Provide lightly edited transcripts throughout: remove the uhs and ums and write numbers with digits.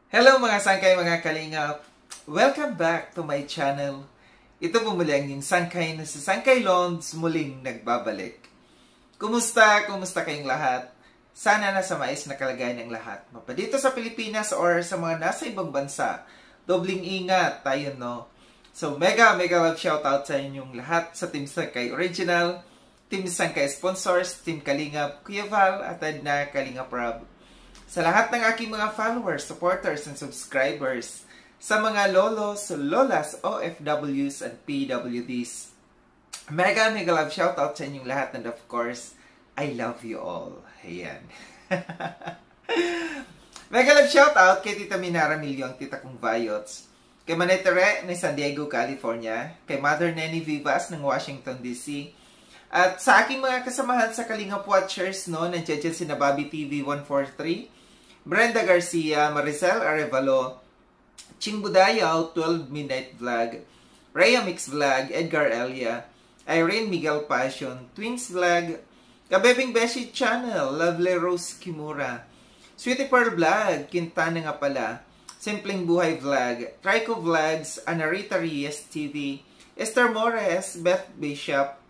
Hello mga sangkay, mga kalingap! Welcome back to my channel. Ito po muli ang yung sangkay na si Sangkay Londs muling nagbabalik. Kumusta? Kumusta kayong lahat? Sana nasa mais na kalagayan ng lahat. Mapa dito sa Pilipinas or sa mga nasa ibang bansa. Dobling ingat tayo, no? So mega love shoutout sa inyong lahat sa Team Sangkay Original, Team Sangkay Sponsors, Team Kalingap, Kuya Val at Edna Kalingap Rob. Sa lahat ng aking mga followers, supporters, and subscribers, sa mga lolos, lolas, OFWs, and PWDs, mega love shoutout sa inyong lahat, and of course, I love you all. Ayan. Mega love shoutout kay Tita Minara Milyo, ang tita kong Vayots, kay Manay Tere ng San Diego, California, kay Mother Nenny Vivas ng Washington, D.C., at sa aking mga kasamahan sa Kalingap Watchers, no, nandiyan dyan si Nababi TV 143, Brenda Garcia, Maricel Arevalo, Ching Budayaw, 12 Midnight Vlog, Rhea Mix Vlog, Edgar Elia, Irene Miguel Passion, Twins Vlog, Kabebing Beshi Channel, Lovely Rose Kimura, Sweetie Pearl Vlog, Quintana nga pala, Simpleng Buhay Vlog, Trico Vlogs, Anarita Reyes TV, Esther Mores, Beth Bishop,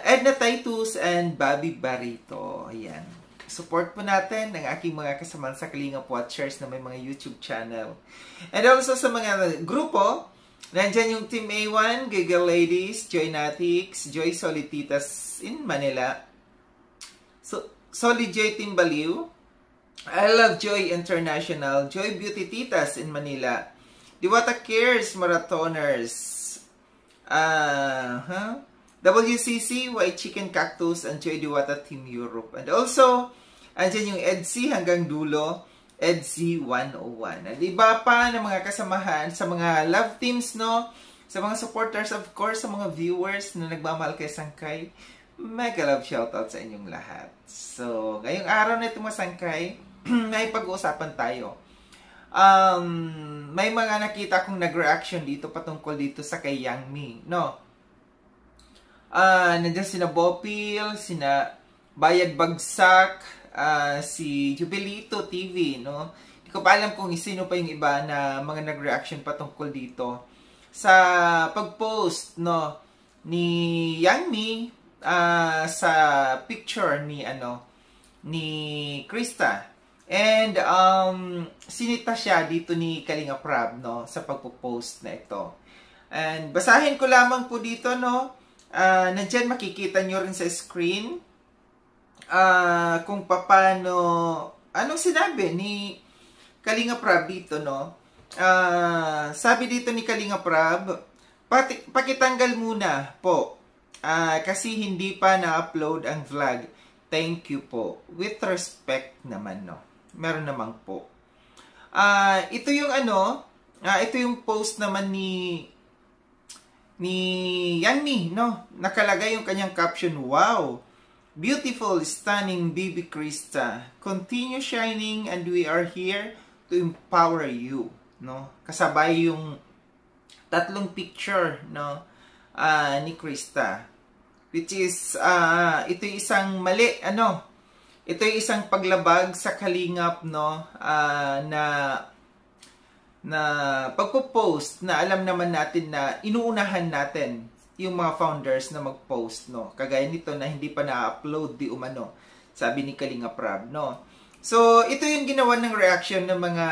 Edna Titus, and Bobby Barito. Ayan. Support po natin ang aking mga kasamahan sa Kalingap Watchers na may mga YouTube channel. And also sa mga grupo, nandyan yung Team A1, Giggle Ladies, Joy Natics, Joy Solititas in Manila, Solid Joy Team Baliw, I Love Joy International, Joy Beauty Titas in Manila, Diwata Cares Marathoners, WCC, White Chicken Cactus, and Joy Diwata Team Europe. And also, andyan yung EDC hanggang dulo, EDC 101. At iba pa ng mga kasamahan sa mga love teams, no? Sa mga supporters, of course, sa mga viewers na nagmamahal kay Sangkay, mega love shoutout sa inyong lahat. So, ngayong araw na ito mga Sangkay, may pag-uusapan tayo. May mga nakita kong nag-reaction dito patungkol dito sa kay Yang Mi, no? Nandiyan sina Bopil, sina Bayad Bagsak, si Jubilito TV, no? Hindi ko pa alam kung sino pa yung iba na mga nag-reaction patungkol dito sa pag-post, no, ni Yang Mi sa picture ni Krista. And sinita siya dito ni Kalingap Rob, no, sa pagpo-post na ito. And basahin ko lamang po dito, no. Nandyan makikita nyo rin sa screen kung paano, anong sinabi ni Kalingap Rob dito, no? Sabi dito ni Kalingap Rob, pakitanggal muna po kasi hindi pa na-upload ang vlog. Thank you po. With respect naman, no? Meron naman po. Ito yung ito yung post naman ni Yang Mi, no? Nakalagay yung kanyang caption, wow! Beautiful, stunning baby Krista. Continue shining and we are here to empower you, no? Kasabay yung tatlong picture, no, ni Krista. Which is, ito yung isang mali, ito yung isang paglabag sa Kalingap, no, na pagpo-post na alam naman natin na inuunahan natin yung mga founders na mag-post, no. Kagaya nito na hindi pa na-upload di umano, sabi ni Kalingap Rob, no. So, ito yung ginawa ng reaction ng mga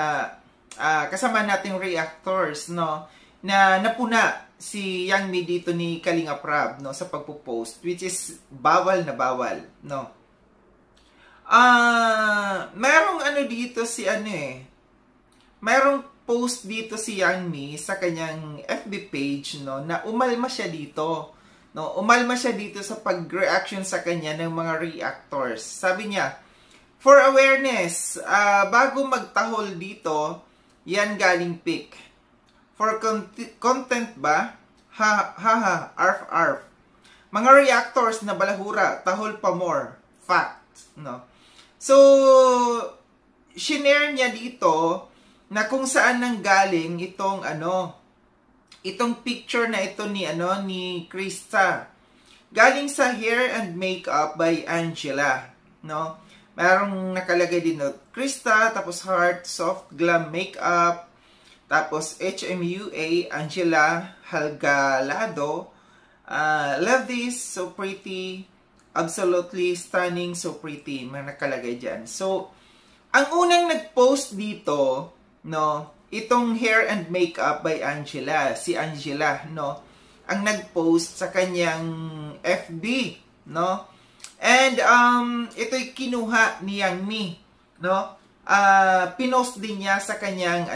kasama nating reactors, no, na napuna si Yang Mi dito ni Kalingap Rob, no, sa pagpo-post, which is bawal na bawal, no. Merong dito si merong post dito si Yang Mi sa kanyang FB page, no, na umalma siya dito, no, umalma siya dito sa pag-reaction sa kanya ng mga reactors. Sabi niya, for awareness, bago magtahol dito, yan galing pic. For content ba? Ha, arf. Mga reactors na balahura, tahol pa more. Fact, no. So, shinare niya dito na kung saan nanggaling itong itong picture na ito ni Krista. Galing sa Hair and Makeup by Angela, no? Merong nakalagay din no, Krista, tapos heart, soft glam makeup, tapos HMUA, Angela Halgalado. Love this, so pretty, absolutely stunning, so pretty. May nakalagay dyan. So, ang unang nag-post dito, no, itong hair and makeup by Angela, si Angela, no, ang nag-post sa kanyang FB, no. And ito'y kinuha ni Yang Mi, no. Pinost din niya sa kanyang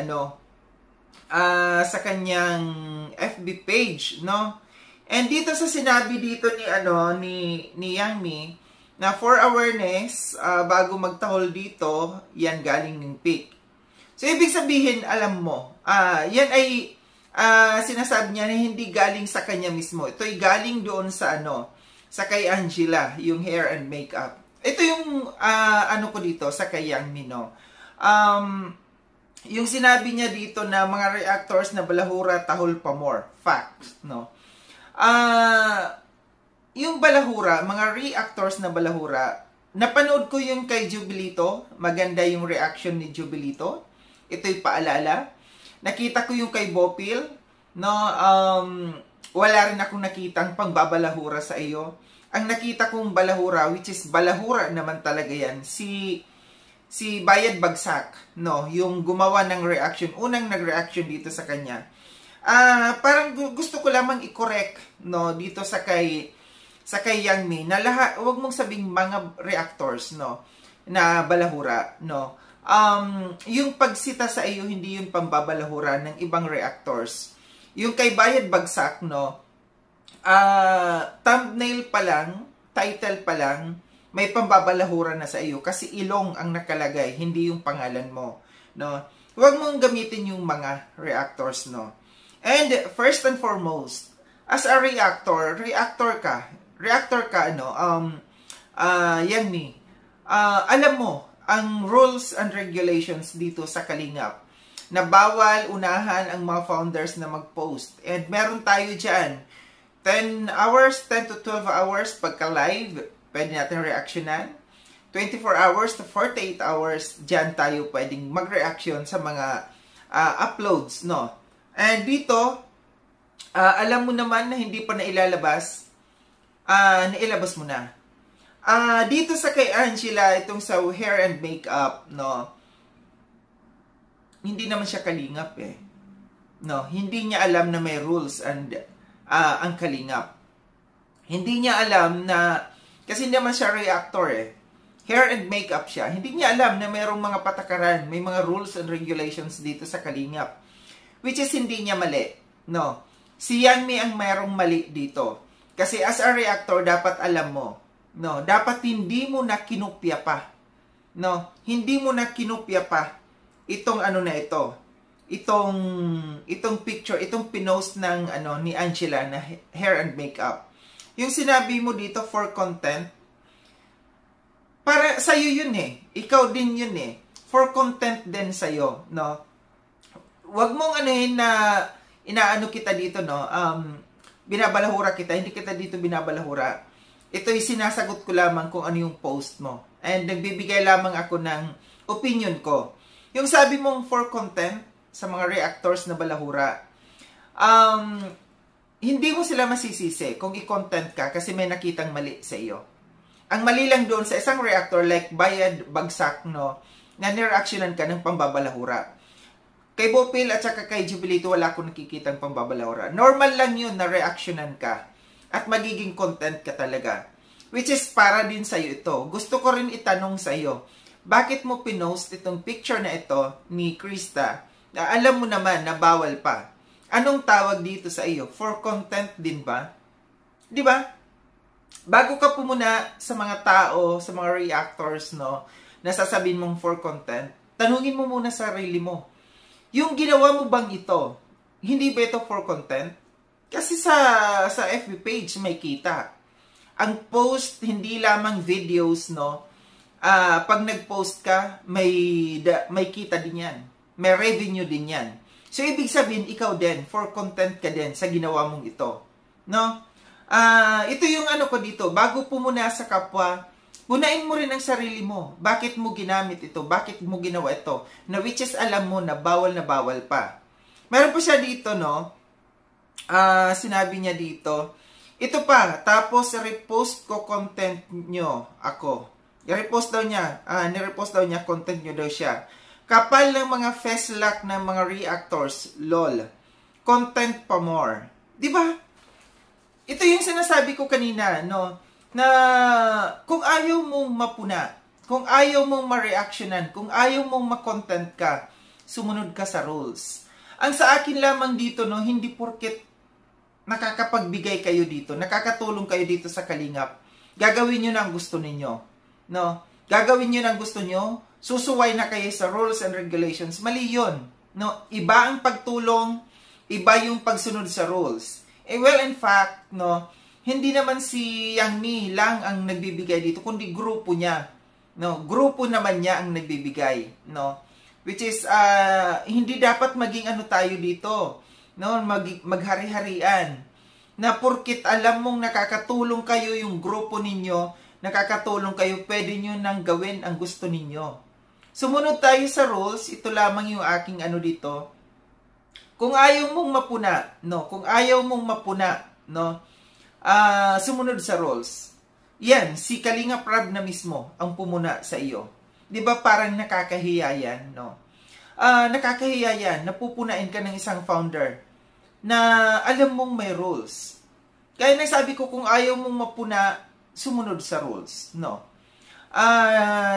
sa kanyang FB page, no. And dito sa sinabi dito ni Yang Mi na for awareness, bago magtahol dito, yan galing ng pic. So, ibig sabihin, alam mo, yan ay sinasabi niya na hindi galing sa kanya mismo. Ito ay galing doon sa sa kay Angela, yung hair and makeup. Ito yung ko dito sa kay Yang Mi, no. Yung sinabi niya dito na mga reactors na balahura tahol pa more. Facts, no. Yung balahura, mga reactors na balahura, napanood ko yung kay Jubilito. Maganda yung reaction ni Jubilito. Ito'y paalala. Nakita ko yung kay Bopil. No, wala rin akong nakitang pangbabalahura sa iyo. Ang nakita kong balahura, which is balahura naman talaga yan, si Bayad Bagsak. No, yung gumawa ng reaction. Unang nag-reaction dito sa kanya. Parang gusto ko lamang i-correct, no, dito sa kay Yang Mi, na lahat, wag mong sabing mga reactors, no, na balahura, no. Yung pagsita sa iyo, hindi yung pambabalahura ng ibang reactors. Yung kay Bayad Bagsak, no, thumbnail pa lang, title pa lang, may pambabalahura na sa iyo kasi ilong ang nakalagay, hindi yung pangalan mo, no. Wag mong gamitin yung mga reactors, no. And first and foremost, as a reactor ka, Yang Mi, alam mo, ang rules and regulations dito sa Kalingap, na bawal unahan ang mga founders na mag-post. And meron tayo dyan, 10 to 12 hours pagka-live, pwede natin reactionan. 24 hours to 48 hours, dyan tayo pwedeng mag-reaction sa mga uploads, no? And dito, alam mo naman na hindi pa nailalabas, nailabas mo na. Dito sa kay Angela, itong sa hair and makeup, no, hindi naman siya kalingap eh. No, hindi niya alam na may rules and ang kalingap. Hindi niya alam na, kasi hindi naman siya reactor eh. Hair and makeup siya. Hindi niya alam na mayroong mga patakaran, may mga rules and regulations dito sa kalingap. Which is hindi niya mali. No, si Yang Mi ang mayroong mali dito. Kasi as a reactor, dapat alam mo, no, dapat hindi mo na kinupya pa. No, hindi mo na kinupya pa itong na ito. Itong picture, itong pinost ng ni Angela na hair and makeup. Yung sinabi mo dito for content, para sa iyo yun eh. Ikaw din yun eh. For content din sa iyo, no. Wag mong na inaano kita dito, no. Binabalahura kita, hindi kita dito binabalahura. Ito'y sinasagot ko lamang kung ano yung post mo. And nagbibigay lamang ako ng opinion ko. Yung sabi mong for content sa mga reactors na balahura, hindi mo sila masisisi kung i-content ka kasi may nakitang mali sa iyo. Ang mali lang doon sa isang reactor like Bayad Bagsak, no, na nireactionan ka ng pambabalahura. Kay Bopil at saka kay Jubilito, wala akong nakikitang pambabalahura. Normal lang yun na reactionan ka at magiging content ka talaga. Which is para din sa'yo ito. Gusto ko rin itanong sa'yo, bakit mo pinost itong picture na ito ni Krista na alam mo naman na bawal pa? Anong tawag dito sa iyo? For content din ba? Di ba? Bago ka pumuna sa mga tao, sa mga reactors, no, na sasabihin mong for content, tanungin mo muna sarili mo. Yung ginawa mo bang ito, hindi ba ito for content? Kasi sa FB page may kita. Ang post, hindi lamang videos, no. Pag nag-post ka, may kita din yan. May revenue din yan. So, ibig sabihin, ikaw din, for content ka din sa ginawa mong ito. No? Ito yung ko dito, bago pumuna sa kapwa, Punain mo rin ang sarili mo. Bakit mo ginamit ito? Bakit mo ginawa ito? Na which is alam mo na bawal pa. Meron pa siya dito, no? Sinabi niya dito, ito pa, tapos repost ko content nyo ako. I-repost daw niya, nirepost daw niya, content nyo daw siya. Kapal ng mga feslock ng mga reactors, lol. Content pa more. Diba? Ito yung sinasabi ko kanina, no? Na kung ayaw mong mapuna, kung ayaw mong ma-reactionan, kung ayaw mong ma-content ka, sumunod ka sa rules. Ang sa akin lamang dito, no, hindi porket nakakapagbigay kayo dito, nakakatulong kayo dito sa Kalingap, gagawin nyo na ang gusto ninyo. No? Gagawin nyo na ang gusto nyo, susuway na kayo sa rules and regulations. Mali yun. No? Iba ang pagtulong, iba yung pagsunod sa rules. Well, in fact, no, hindi naman si Yang Mi lang ang nagbibigay dito, kundi grupo niya. No? Grupo naman niya ang nagbibigay. No? Which is, hindi dapat maging ano tayo dito. No, maghari-harian na porkit alam mong nakakatulong kayo yung grupo ninyo, nakakatulong kayo, pwede nyo nang gawin ang gusto ninyo. Sumunod tayo sa rules. Ito lamang yung aking ano dito. Kung ayaw mong mapuna, no, kung ayaw mong mapuna, no, sumunod sa rules. Yan, si Kalinga Prab na mismo ang pumuna sa iyo. 'Di ba parang nakakahiya yan, no? Nakakahiya yan, napupunain ka ng isang founder na alam mong may rules. Kaya nasabi ko, kung ayaw mong mapuna, sumunod sa rules, no?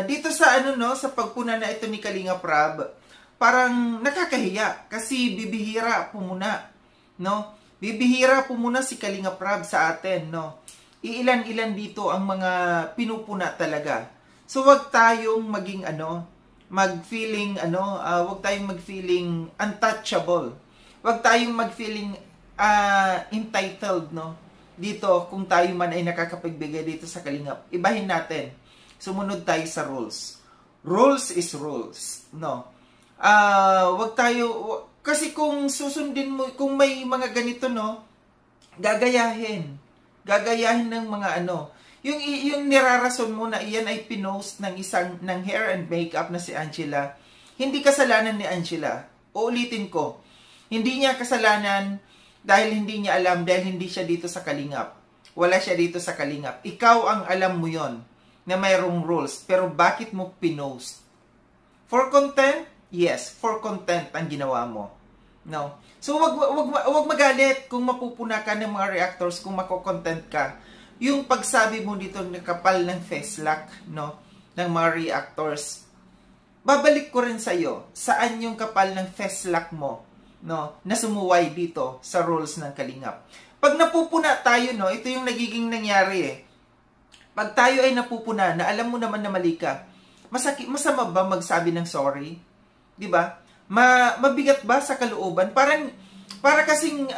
Dito sa ano, no, sa pagpuna na ito ni Kalinga Prab, parang nakakahiya kasi bibihira pumuna, no? Bibihira pumuna si Kalinga Prab sa atin, no? Iilan-ilan dito ang mga pinupuna talaga. So wag tayong maging ano, mag-feeling ano, wag tayong mag-feeling untouchable. Wag tayong mag-feeling entitled, no? Dito kung tayo man ay nakakapagbigay dito sa Kalingap. Ibahin natin. Sumunod tayo sa rules. Rules is rules, no? Wag tayo kasi kung susundin mo, kung may mga ganito, no, gagayahin ng mga ano. Yung nirarason mo na iyan ay pinost ng hair and makeup na si Angela, hindi kasalanan ni Angela. Uulitin ko, hindi niya kasalanan dahil hindi niya alam, dahil hindi siya dito sa Kalingap. Wala siya dito sa Kalingap. Ikaw ang alam mo yon na mayroong rules, pero bakit mo pinost? For content? Yes, for content ang ginawa mo. No? So wag magalit kung mapupuna ka ng mga reactors, kung mako-content ka. Yung pagsabi mo dito ng kapal ng feslock, no, ng mga reactors, babalik ko rin sa iyo, saan yung kapal ng feslock mo, no, na sumuway dito sa rules ng Kalingap. Pag napupuna tayo, no, ito yung nagiging nangyari eh. Pag tayo ay napupuna na alam mo naman na mali ka, masama ba magsabi ng sorry? 'Di ba? Mabigat ba sa kalooban? Para kasing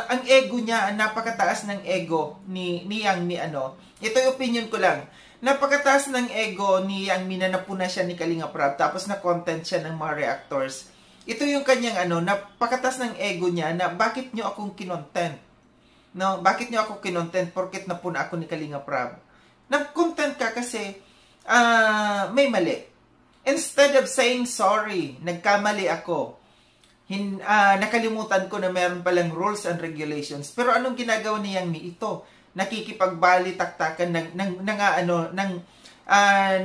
ang ego niya, napakataas ng ego ni Yang Mi ano. Ito yung opinion ko lang. Napakataas ng ego ni Yang Mi na napuna siya ni Kalinga Prab, tapos na content siya ng mga reactors. Ito yung kanyang ano, napakataas ng ego niya na bakit nyo akong kinontent? No, bakit nyo ako kinontent porket napuna ako ni Kalinga Prab? Nag-content ka kasi may mali. Instead of saying sorry, nagkamali ako, nakalimutan ko na meron palang rules and regulations. Pero anong ginagawa ni Yang Mi? Ito, nakikipagbali-taktakan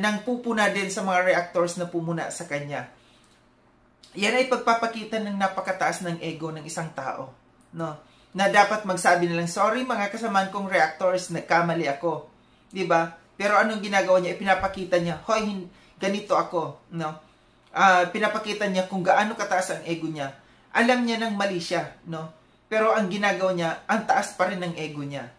ng pupuna din sa mga reactors na pumuna sa kanya. Yan ay pagpapakita ng napakataas ng ego ng isang tao, no? Na dapat magsabi na lang, sorry mga kasamaan kong reactors, nagkamali ako. 'Di ba? Pero anong ginagawa niya? Ipinapakita niya, hoy, ganito ako, no? Pinapakita niya kung gaano kataas ang ego niya. Alam niya nang mali siya, no? Pero ang ginagawa niya, ang taas pa rin ng ego niya.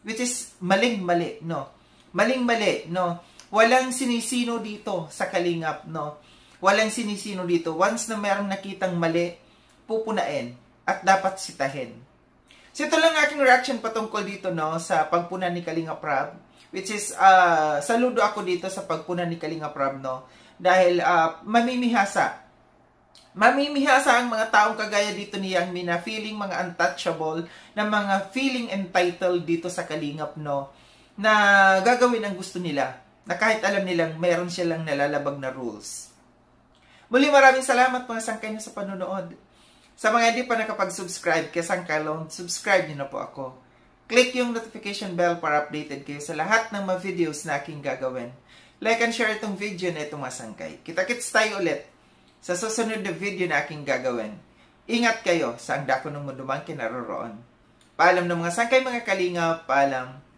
Which is maling-mali, no? Maling-mali, no? Walang sinisino dito sa Kalingap, no? Walang sinisino dito. Once na merong nakitang mali, pupunain at dapat sitahin. So ito lang aking reaction patungkol dito, no, sa pagpuna ni Kalinga Prab, which is saludo ako dito sa pagpuna ni Kalinga Prab, no, dahil mamimihasa ang mga taong kagaya dito ni Yang Mi na feeling mga untouchable, na mga feeling entitled dito sa Kalingap, no, na gagawin ang gusto nila. na kahit alam nilang meron silang nalalabag na rules. Muli maraming salamat mga sangkay nyo sa panonood. Sa mga hindi pa nakapag-subscribe kay Sangkalon, subscribe nyo na po ako. Click yung notification bell para updated kayo sa lahat ng mga videos na aking gagawin. Like and share itong video na itong mga sangkay. Kita-kits tayo ulit sa susunod na video na aking gagawin. Ingat kayo sa ang dako ng mundo man kinaroroon. Paalam ng mga sangkay mga kalingap, paalam.